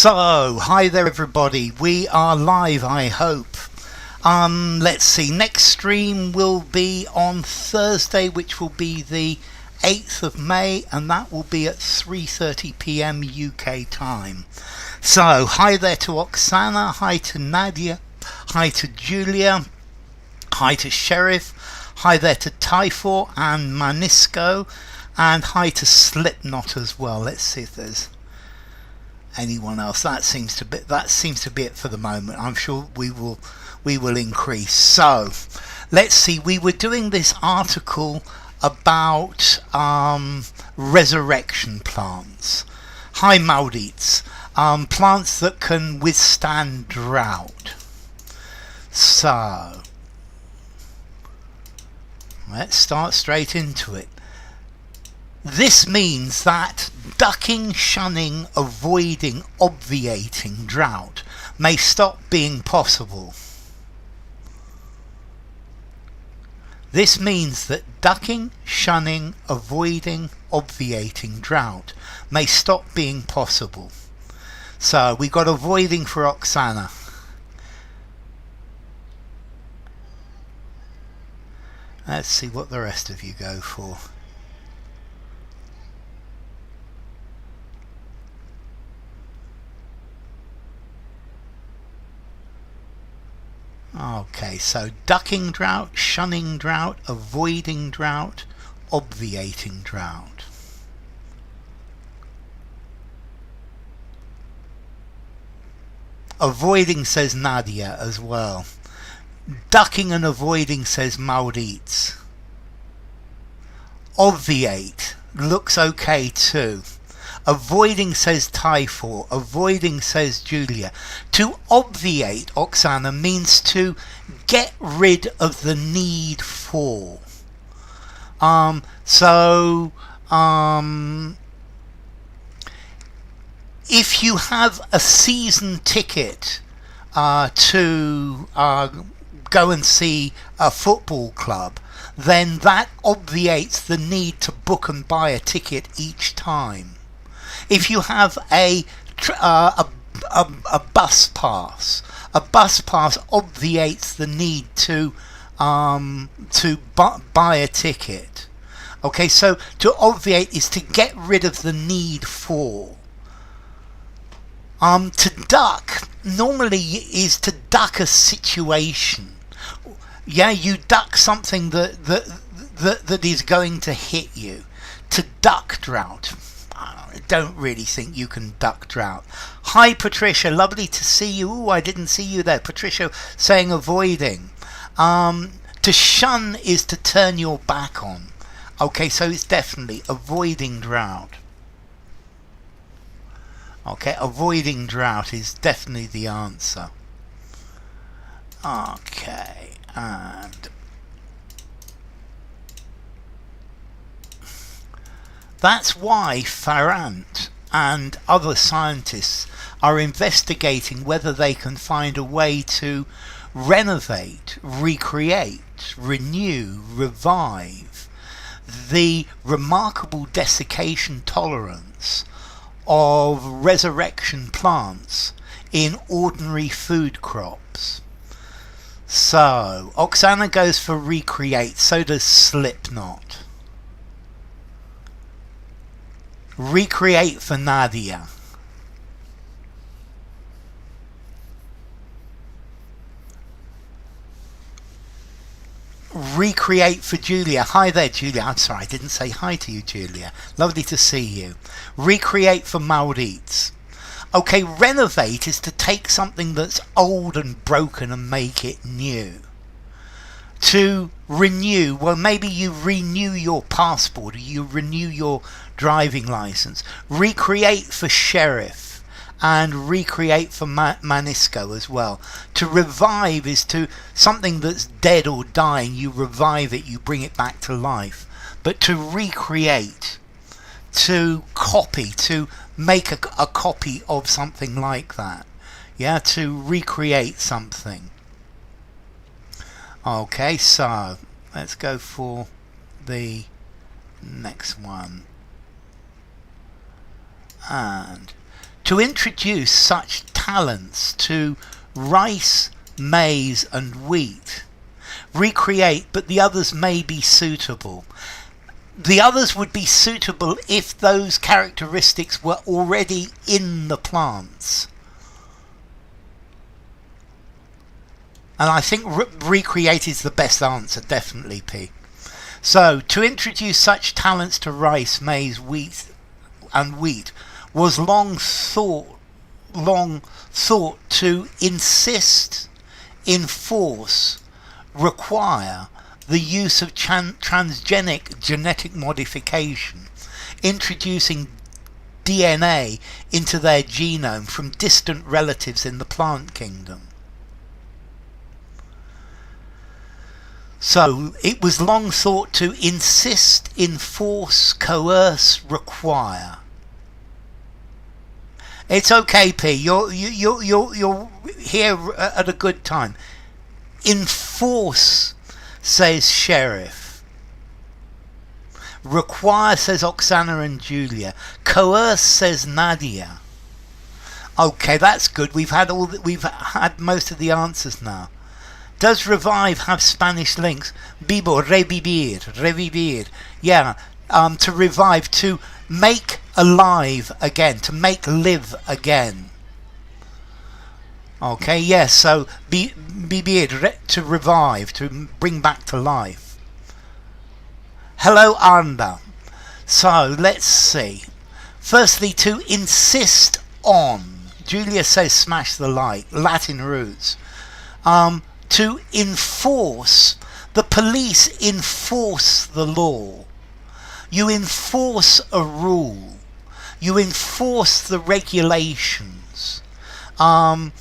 So, hi there everybody, we are live I hope. Let's see, next stream will be on Thursday, which will be the 8th of May, and that will be at 3:30 PM UK time. So, hi there to Oksana, hi to Nadia, hi to Julia, hi to Sheriff, hi there to Typhor and Manisco, and hi to Slipknot as well. Let's see if there's anyone else. That seems to be it for the moment. I'm sure we will increase. So let's see, we were doing this article about resurrection plants, high maldites, plants that can withstand drought. So let's start straight into it. This means that ducking, shunning, avoiding, obviating drought may stop being possible. This means that ducking, shunning, avoiding, obviating drought may stop being possible. So we got avoiding for Oksana. Let's see what the rest of you go for. Okay, so ducking drought, shunning drought, avoiding drought, obviating drought. Avoiding says Nadia as well. Ducking and avoiding says maldites. Obviate looks okay too. Avoiding says Typhor, avoiding says Julia. To obviate, Oksana, means to get rid of the need for. If you have a season ticket to go and see a football club, then that obviates the need to book and buy a ticket each time. If you have a bus pass obviates the need to buy a ticket. Okay, so to obviate is to get rid of the need for. To duck normally is to duck a situation. Yeah, you duck something that is going to hit you. To duck drought. I don't really think you can duck drought. Hi Patricia, lovely to see you. Ooh, I didn't see you there. Patricia saying avoiding. To shun is to turn your back on. Okay, so it's definitely avoiding drought. Okay, avoiding drought is definitely the answer. Okay, and that's why Farrant and other scientists are investigating whether they can find a way to renovate, recreate, renew, revive the remarkable desiccation tolerance of resurrection plants in ordinary food crops. So, Oksana goes for recreate, so does Slipknot. Recreate for Nadia. Recreate for Julia. Hi there, Julia. I'm sorry, I didn't say hi to you, Julia. Lovely to see you. Recreate for maldites. Okay, renovate is to take something that's old and broken and make it new. To renew, well, maybe you renew your passport or you renew your driving license. Recreate for sheriff and recreate for Manisco as well. To revive is to something that's dead or dying, you revive it, you bring it back to life. But to recreate, to copy, to make a copy of something like that. Yeah, to recreate something. Okay, so let's go for the next one. And To introduce such talents to rice, maize and wheat. Recreate, but the others may be suitable. The others would be suitable if those characteristics were already in the plants. And I think recreate is the best answer, definitely, P. So, to introduce such talents to rice, maize, wheat was long thought to insist, enforce, require the use of transgenic genetic modification, introducing DNA into their genome from distant relatives in the plant kingdom. So it was long thought to insist, enforce, coerce, require. It's okay, P. You're here at a good time. Enforce, says Sheriff. Require, says Oksana and Julia. Coerce, says Nadia. Okay, that's good. We've had most of the answers now. Does revive have Spanish links? Vivo, revivir. Yeah, to revive, to make alive again, to make live again. Okay, yes, so vivir, to revive, to bring back to life. Hello, Arnda. So, let's see. Firstly, to insist on. Julia says smash the light. Latin roots. To enforce. The police enforce the law. You enforce a rule. You enforce the regulations. A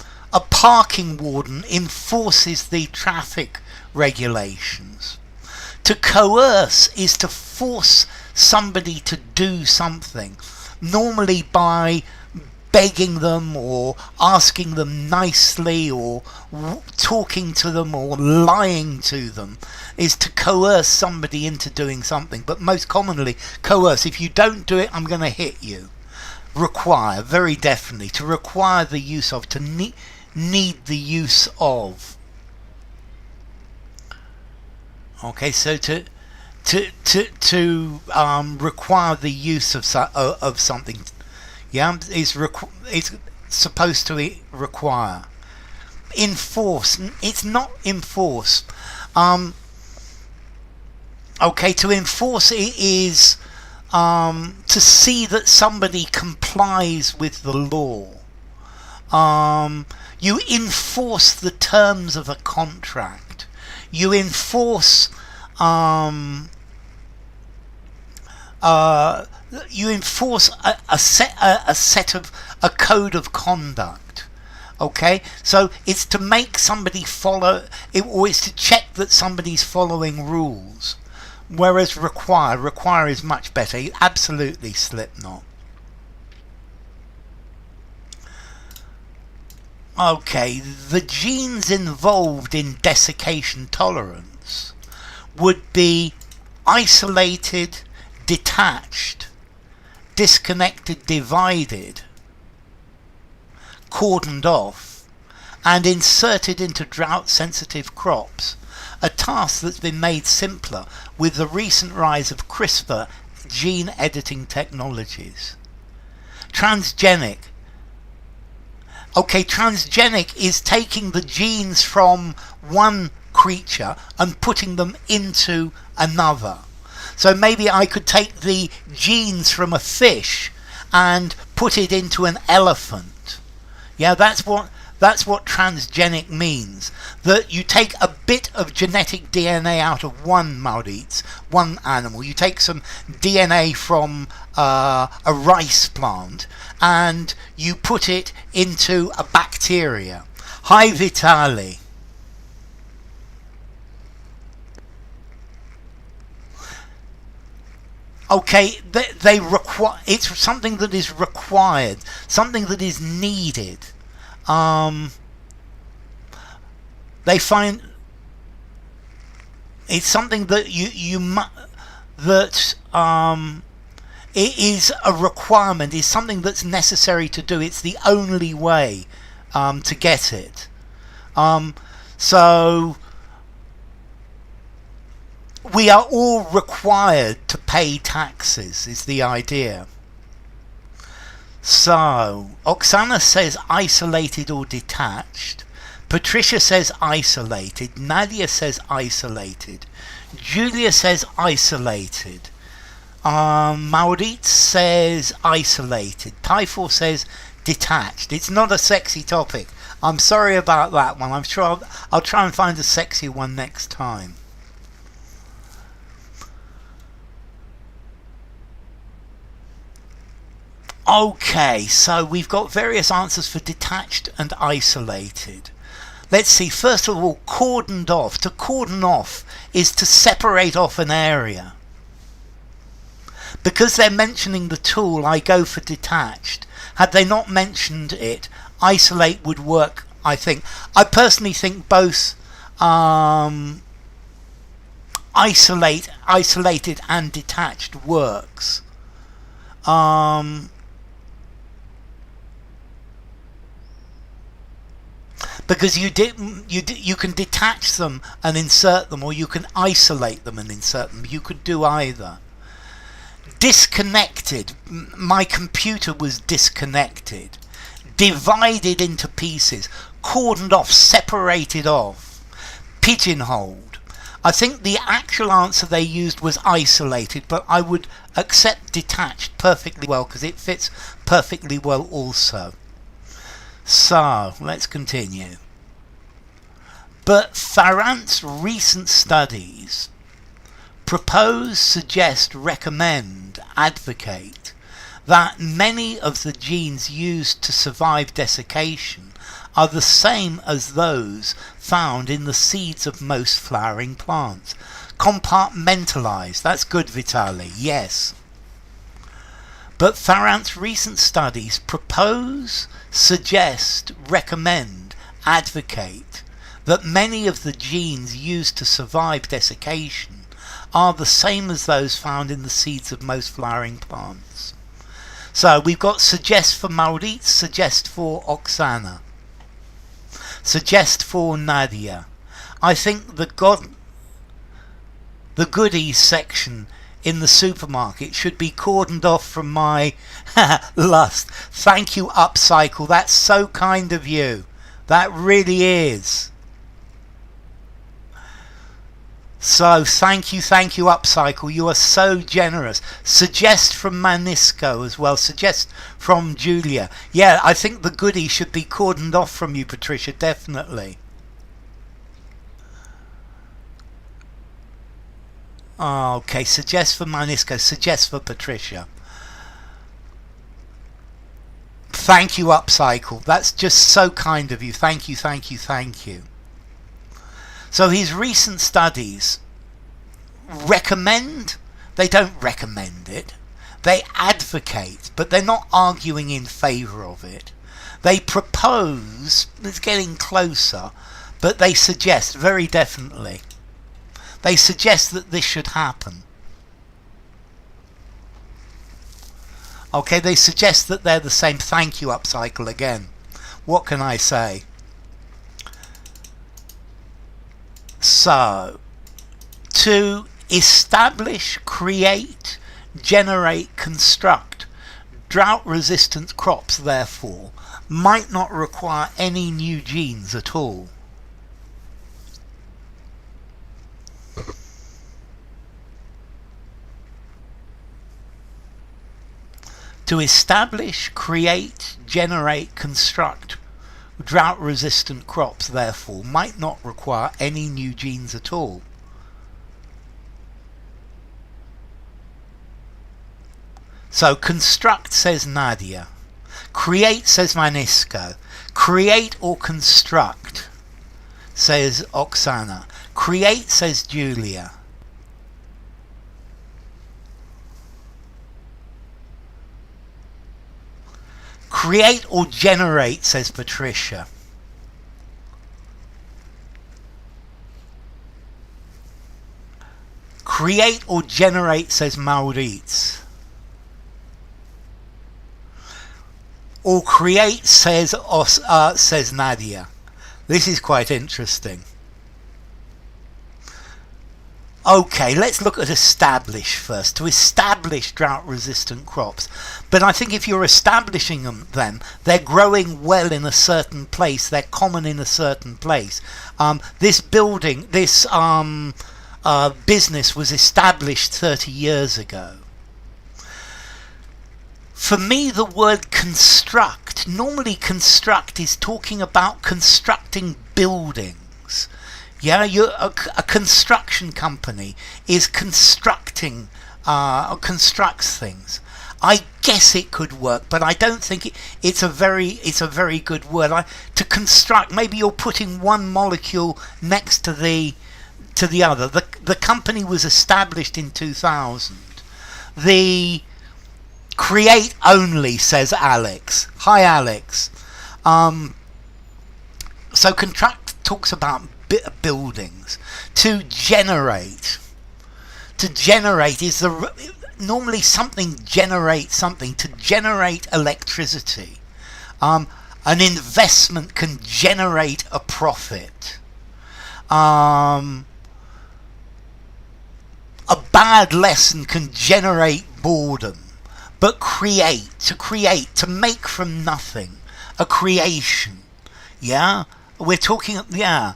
parking warden enforces the traffic regulations. To coerce is to force somebody to do something, normally by begging them or asking them nicely or talking to them or lying to them, is to coerce somebody into doing something. But most commonly, coerce, if you don't do it, I'm going to hit you. Require, very definitely, to require the use of, to need the use of. Okay, so to require the use of something, yeah, is supposed to require. Enforce, it's not enforce. Okay, to enforce it is to see that somebody complies with the law. You enforce the terms of a contract. You enforce a code of conduct. Okay, so it's to make somebody follow it, or it's to check that somebody's following rules. Whereas require is much better. Absolutely, Slipknot. Okay, the genes involved in desiccation tolerance would be isolated, detached, disconnected, divided, cordoned off, and inserted into drought-sensitive crops, a task that's been made simpler with the recent rise of Crispr gene editing technologies. Transgenic. Okay, transgenic is taking the genes from one creature and putting them into another. So maybe I could take the genes from a fish and put it into an elephant. Yeah, that's what transgenic means. That you take a bit of genetic DNA out of one maudites, one animal. You take some DNA from a rice plant and you put it into a bacteria. Hi, Vitali. Okay, they require. It's something that is required, something that is needed. They find it's something that It is a requirement, it's something that's necessary to do. It's the only way to get it. So we are all required to pay taxes, is the idea. So Oksana says isolated or detached. Patricia says isolated. Nadia says isolated. Julia says isolated. Maurit says isolated. Typhor says detached. It's not a sexy topic. I'm sorry about that one. I'm sure I'll try and find a sexy one next time. Okay, so we've got various answers for detached and isolated. Let's see, first of all, cordoned off. To cordon off is to separate off an area. Because they're mentioning the tool, I go for detached. Had they not mentioned it, isolate would work, I think. I personally think both isolated and detached works. Because you can detach them and insert them, or you can isolate them and insert them. You could do either. Disconnected. My computer was disconnected. Divided into pieces. Cordoned off, separated off. Pigeonholed. I think the actual answer they used was isolated, but I would accept detached perfectly well because it fits perfectly well also. So, let's continue. But Farrant's recent studies propose, suggest, recommend, advocate that many of the genes used to survive desiccation are the same as those found in the seeds of most flowering plants. Compartmentalized. That's good, Vitali. Yes. But Farrant's recent studies propose, suggest, recommend, advocate that many of the genes used to survive desiccation are the same as those found in the seeds of most flowering plants. So we've got suggest for Maurit, suggest for Oksana, suggest for Nadia. I think the goodies section in the supermarket should be cordoned off from my lust. Thank you, Upcycle. That's so kind of you. That really is. So thank you, Upcycle. You are so generous. Suggest from Manisco as well. Suggest from Julia. Yeah, I think the goodie should be cordoned off from you, Patricia, definitely. Okay, suggest for Manisco, suggest for Patricia. Thank you, Upcycle. That's just so kind of you. Thank you, thank you, thank you. So his recent studies recommend, they don't recommend it, they advocate, but they're not arguing in favour of it. They propose, it's getting closer, but they suggest, very definitely, they suggest that this should happen. Okay, they suggest that they're the same. Thank you, Upcycle, again. What can I say? So, to establish, create, generate, construct drought-resistant crops, therefore, might not require any new genes at all. To establish, create, generate, construct drought-resistant crops, therefore, might not require any new genes at all. So, construct, says Nadia. Create, says Manisco. Create or construct, says Oksana. Create, says Julia. Create or generate, says Patricia. Create or generate, says Maurit. or create, says Nadia. This is quite interesting. Okay, let's look at establish first. To establish drought-resistant crops. But I think if you're establishing them, they're growing well in a certain place. They're common in a certain place. This business was established 30 years ago. For me, the word construct, normally construct is talking about constructing buildings. Yeah, a construction company is constructing, constructs things. I guess it could work, but I don't think it's a very good word. To construct, maybe you're putting one molecule next to the other. The company was established in 2000. The create only, says Alex. Hi, Alex. So contract talks about buildings. To generate is normally something generates something. To generate electricity, an investment can generate a profit. A bad lesson can generate boredom. But to make from nothing, a creation. Yeah, we're talking. Yeah.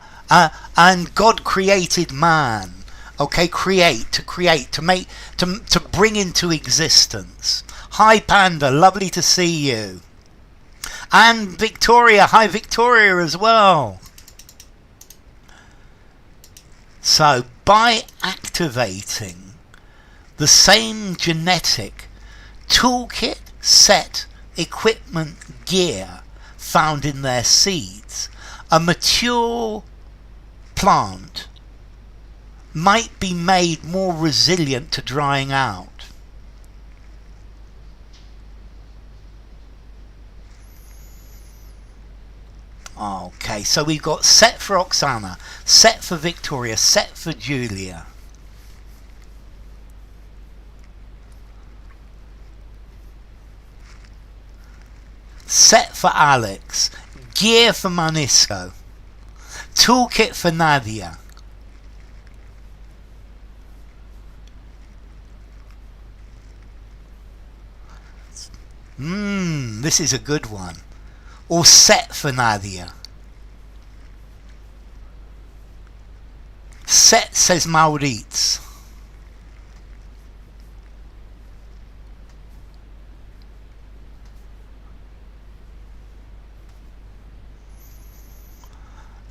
And God created man. Okay, to make, to bring into existence. Hi Panda, lovely to see you. And Victoria, hi Victoria as well. So by activating the same genetic toolkit, set, equipment, gear found in their seeds, a mature plant might be made more resilient to drying out. Okay, so we've got set for Oksana, set for Victoria, set for Julia. Set for Alex, gear for Manisco, toolkit for Nadia. This is a good one. Or set for Nadia. Set, says Maurits.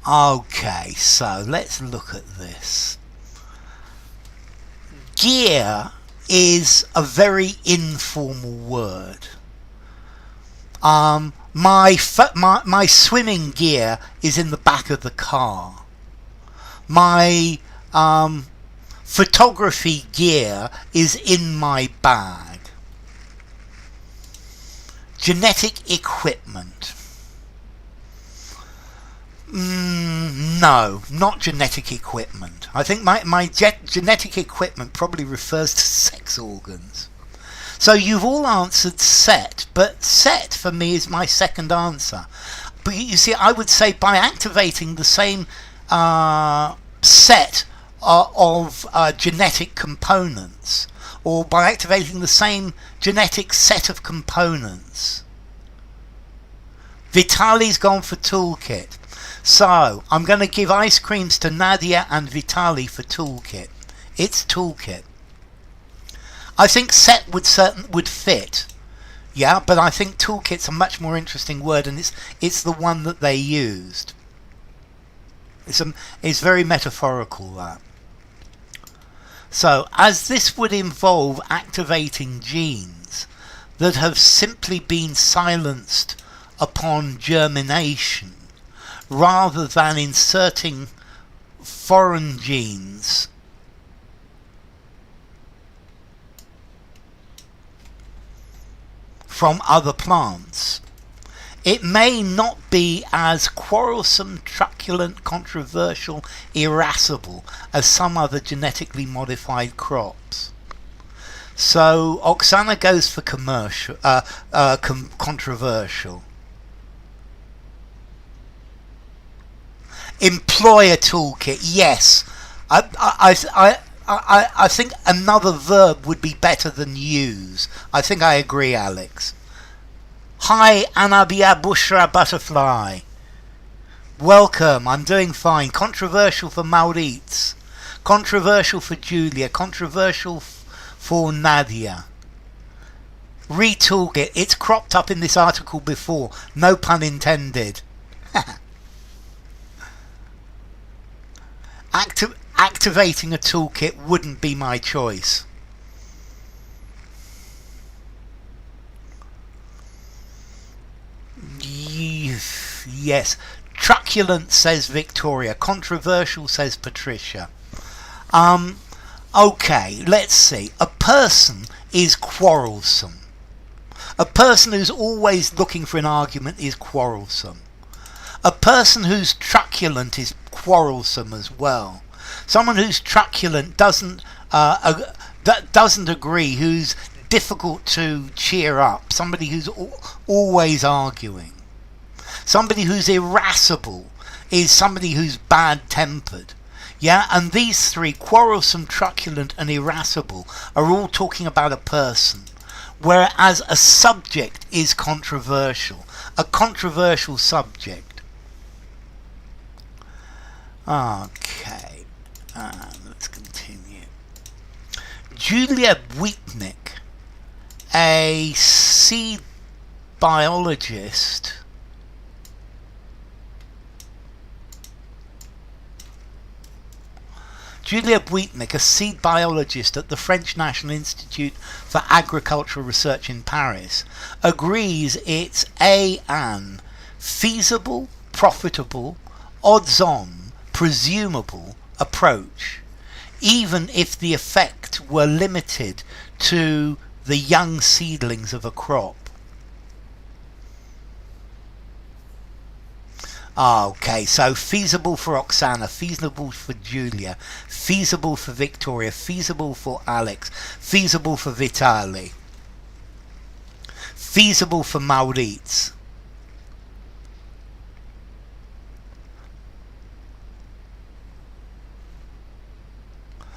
Okay, so let's look at this. Gear is a very informal word. My swimming gear is in the back of the car. My photography gear is in my bag. Genetic equipment. No, not genetic equipment. I think my genetic equipment probably refers to sex organs. So you've all answered set, but set for me is my second answer. But you see, I would say by activating the same set of genetic components, or by activating the same genetic set of components. Vitali's gone for toolkit. So I'm going to give ice creams to Nadia and Vitali for toolkit. It's toolkit. I think set would fit, yeah, but I think toolkit's a much more interesting word, and it's the one that they used. It's very metaphorical, that. So as this would involve activating genes that have simply been silenced upon germination, rather than inserting foreign genes from other plants, it may not be as quarrelsome, truculent, controversial, irascible as some other genetically modified crops. So Oksana goes for commercial, controversial. Employer toolkit, yes. I think another verb would be better than use. I think I agree, Alex. Hi, Anabia Bushra Butterfly. Welcome, I'm doing fine. Controversial for Maurits. Controversial for Julia. Controversial for Nadia. Retoolkit. It's cropped up in this article before. No pun intended. Activating a toolkit wouldn't be my choice. Yes. Truculent, says Victoria. Controversial, says Patricia. Okay, let's see. A person is quarrelsome. A person who's always looking for an argument is quarrelsome. A person who's truculent is quarrelsome as well. Someone who's truculent doesn't agree, who's difficult to cheer up, somebody who's always arguing. Somebody who's irascible is somebody who's bad-tempered. Yeah, and these three, quarrelsome, truculent and irascible, are all talking about a person, whereas a subject is controversial, a controversial subject. Okay, let's continue. Julia Wheatnick, a seed biologist, Julia Wheatnick, a seed biologist at the French National Institute for Agricultural Research in Paris, agrees it's an feasible, profitable, odds-on, presumable approach, even if the effect were limited to the young seedlings of a crop. Okay, so feasible for Oksana, feasible for Julia, feasible for Victoria, feasible for Alex, feasible for Vitali, feasible for Maurits.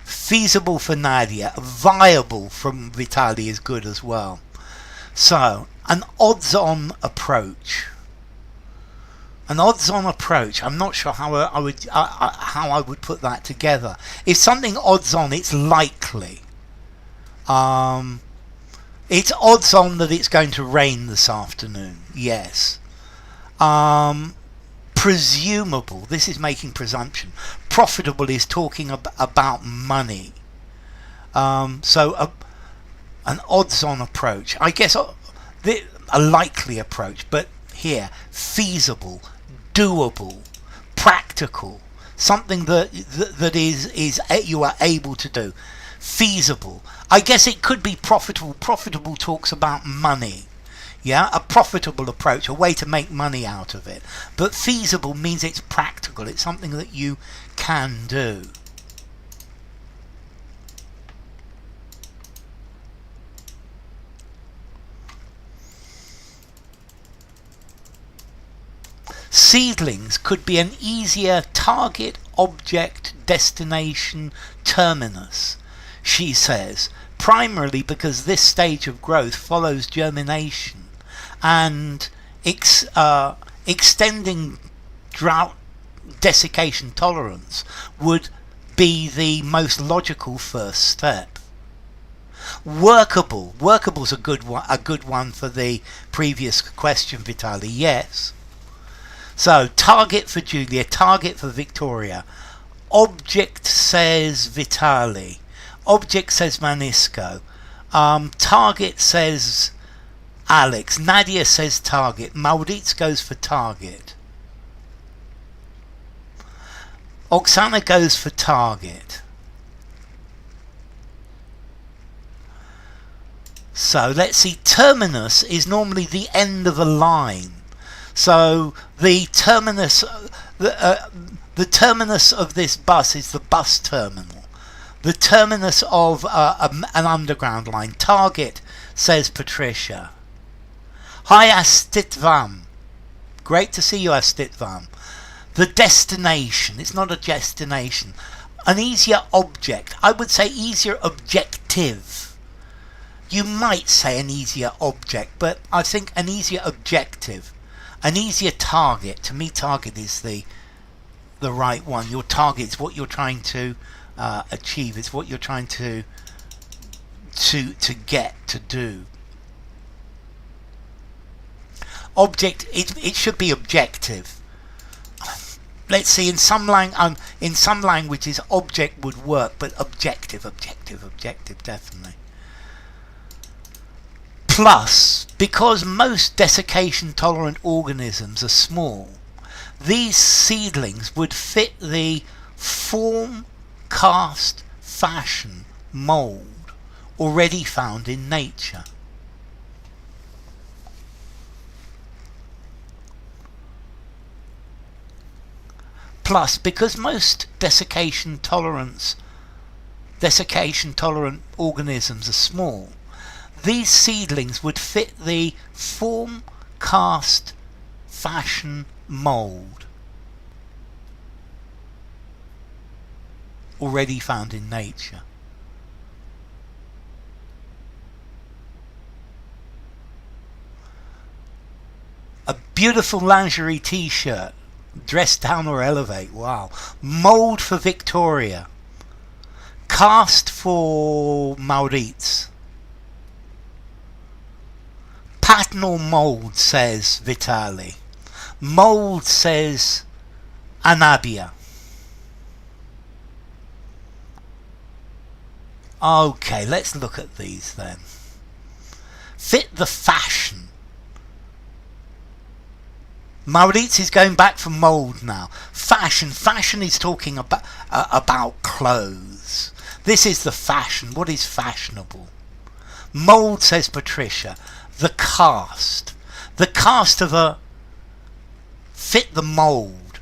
Feasible for Nadia, viable from Vitali is good as well. So, an odds-on approach. An odds-on approach. I'm not sure how I would put that together. If something odds-on, it's likely. It's odds-on that it's going to rain this afternoon. Yes. Presumable. This is making presumption. Profitable is talking about money. So an odds-on approach. I guess a likely approach, but here, feasible, doable, practical, something that is you are able to do. Feasible. I guess it could be profitable. Profitable talks about money. Yeah, a profitable approach, a way to make money out of it. But feasible means it's practical. It's something that you can do. Seedlings could be an easier target, object, destination, terminus, she says, primarily because this stage of growth follows germination, and extending drought desiccation tolerance would be the most logical first step. Workable's a good one for the previous question, Vitali. Yes. So, target for Julia, target for Victoria. Object says Vitali. Object says Manisco. Target says Alex. Nadia says target. Maurits goes for target. Oksana goes for target. So, let's see. Terminus is normally the end of a line. So the terminus of this bus is the bus terminal. The terminus of an underground line. Target, says Patricia. Hi Astitvam. Great to see you, Astitvam. The destination. It's not a destination. An easier object. I would say easier objective. You might say an easier object, but I think an easier objective. An easier target. To me, target is the right one. Your target is what you're trying to achieve. It's what you're trying to get to do. Object. It should be objective. Let's see. In some languages, object would work, but objective, definitely. Plus, because most desiccation-tolerant organisms are small, these seedlings would fit the form, cast, fashion, mould already found in nature. Plus, because most desiccation-tolerant organisms are small, these seedlings would fit the form, cast, fashion, mould already found in nature. A beautiful lingerie t-shirt. Dress down or elevate. Wow. Mould for Victoria. Cast for Maurits. Pattern or mould, says Vitali. Mould, says Anabia. Okay, let's look at these then. Fit the fashion. Maurits is going back for mould now. Fashion. Fashion is talking about clothes. This is the fashion. What is fashionable? Mould, says Patricia. The cast. The cast of a... Fit the mould.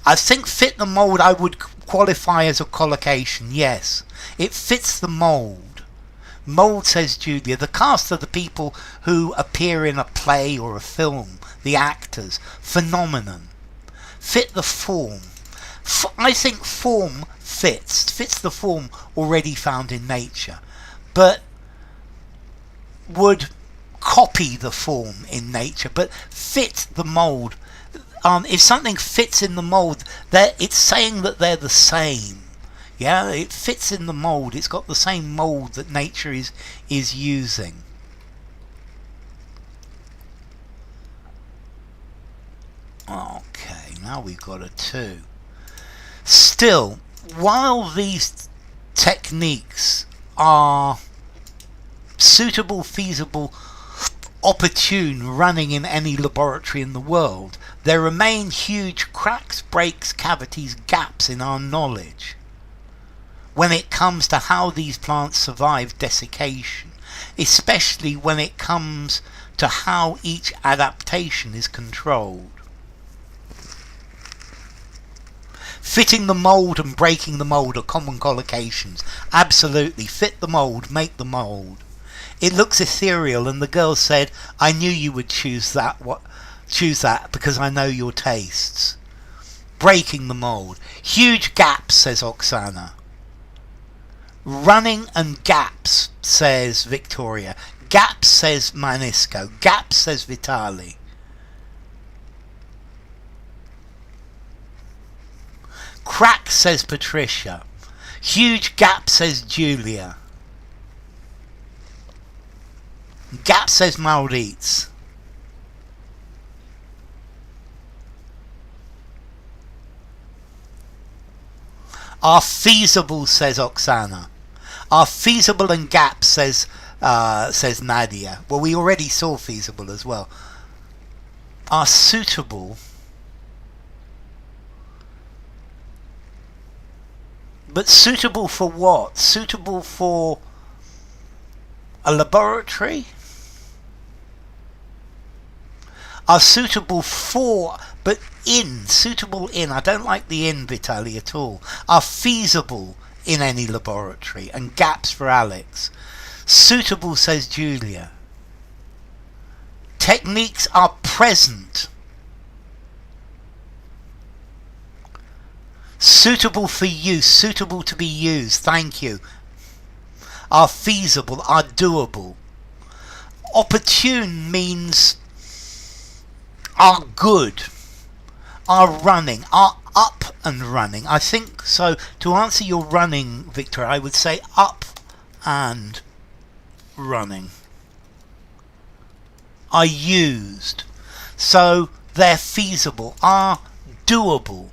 I think fit the mould I would qualify as a collocation. Yes. It fits the mould. Mould, says Julia. The cast are the people who appear in a play or a film. The actors. Phenomenon. Fit the form. I think form fits the form already found in nature, but would copy the form in nature, but fit the mould. If something fits in the mould, it's saying that they're the same. Yeah, it fits in the mould. It's got the same mould that nature is using. Okay, now we've got a 2. Still, while these techniques are suitable, feasible, opportune, running in any laboratory in the world, there remain huge cracks, breaks, cavities, gaps in our knowledge when it comes to how these plants survive desiccation, especially when it comes to how each adaptation is controlled. Fitting the mould and breaking the mould are common collocations. Absolutely. Fit the mould, make the mould. It looks ethereal, and the girl said, I knew you would choose that because I know your tastes. Breaking the mould. Huge gaps, says Oksana. Running and gaps, says Victoria. Gaps, says Manisco. Gaps, says Vitali. Crack, says Patricia. Huge gap, says Julia. Gap, says Maurits. Are feasible, says Oksana. Are feasible and gap, says Nadia. Well, we already saw feasible as well. Are suitable. But suitable for what? Suitable for a laboratory? Are suitable for, But suitable in, I don't like the in, Vitaly, at all, are feasible in any laboratory, and gaps for Alex. Suitable, says Julia. Techniques are present. Suitable for use, suitable to be used, thank you. Are feasible, are doable. Opportune means are good, are running, are up and running. I think so. To answer your running, Victor, I would say up and running. Are used. So they're feasible, are doable,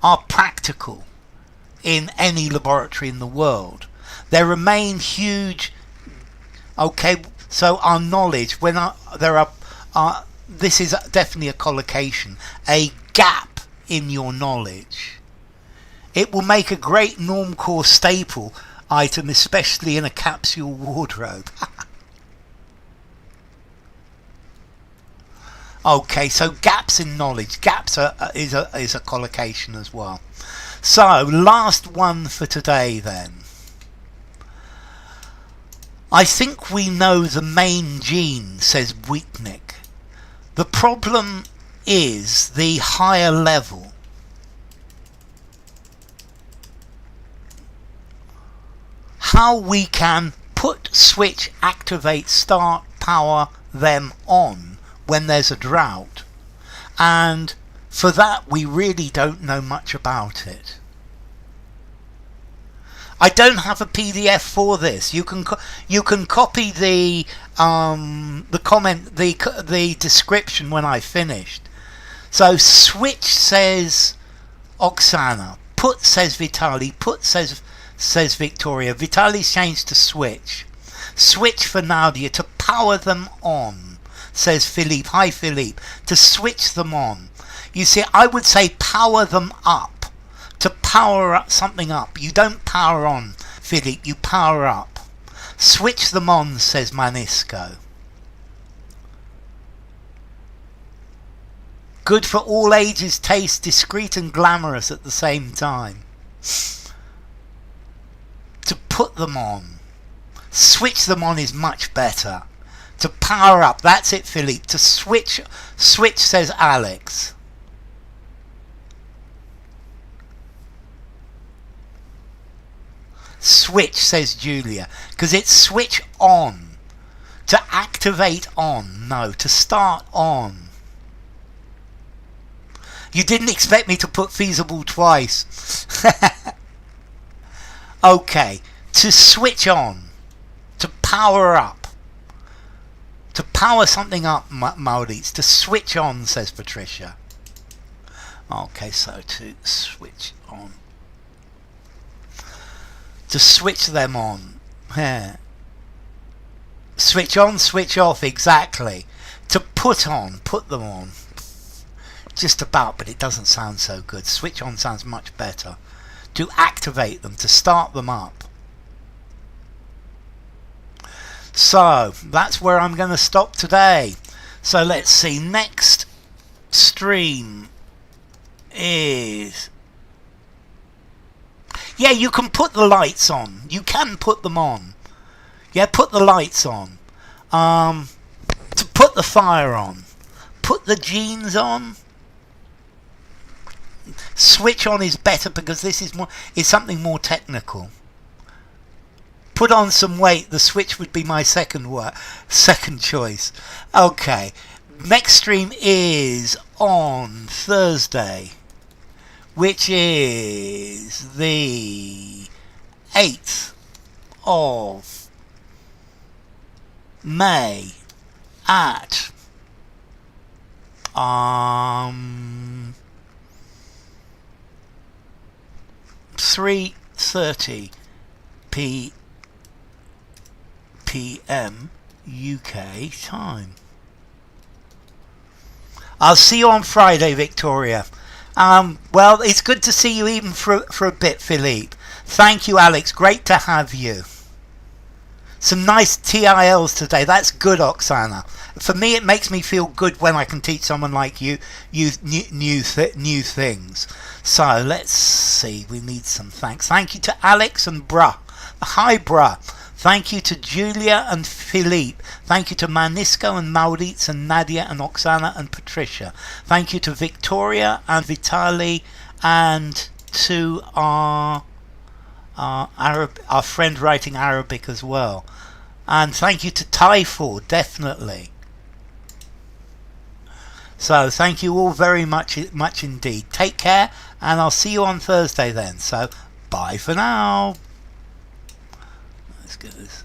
are practical in any laboratory in the world. They remain huge. Okay, so our knowledge, when there are this is definitely a collocation, a gap in your knowledge. It will make a great norm core staple item, especially in a capsule wardrobe. Okay, so gaps in knowledge. Gaps is a collocation as well. So, last one for today then. I think we know the main gene, says Wheatnick. The problem is the higher level. How we can put, switch, activate, start, power them on when there's a drought. And for that we really don't know much about it. I don't have a PDF for this. You can copy the comment, the description when I finished. So switch, says Oksana. Put, says Vitaly. Put, says Victoria. Vitaly's changed to switch. Switch for Nadia. To power them on, says Philippe. Hi Philippe. To switch them on. You see, I would say power them up. To power up something up. You don't power on, Philippe, you power up. Switch them on, says Manisco. Good for all ages, taste, discreet and glamorous at the same time. To put them on. Switch them on is much better. To power up, that's it, Philippe. To switch, says Alex. Switch, says Julia, because it's switch on. To activate on, no, to start on. You didn't expect me to put feasible twice. Okay, to switch on, to power up, to power something up, Maurits, to switch on, says Patricia. Okay, so to switch on. To switch them on. Yeah. Switch on, switch off, exactly. To put on, put them on. Just about, but it doesn't sound so good. Switch on sounds much better. To activate them, to start them up. So, that's where I'm going to stop today. So let's see, next stream is... Yeah, you can put the lights on. You can put them on. Yeah, put the lights on. To put the fire on. Put the jeans on. Switch on is better because this is something more technical. Put on some weight. The switch would be my second choice. Okay. Next stream is on Thursday, which is the 8th of May at 3:30 p.m. UK time. I'll see you on Friday, Victoria. Well, it's good to see you even for a bit, Philippe. Thank you, Alex. Great to have you. Some nice TILs today. That's good, Oksana. For me, it makes me feel good when I can teach someone like you new things. So let's see. We need some thanks. Thank you to Alex and Bruh. Hi, Bruh. Thank you to Julia and Philippe. Thank you to Manisco and Maurits and Nadia and Oksana and Patricia. Thank you to Victoria and Vitali, and to our friend writing Arabic as well. And thank you to Typhoid, definitely. So thank you all very much indeed. Take care, and I'll see you on Thursday then. So bye for now. Let's get this.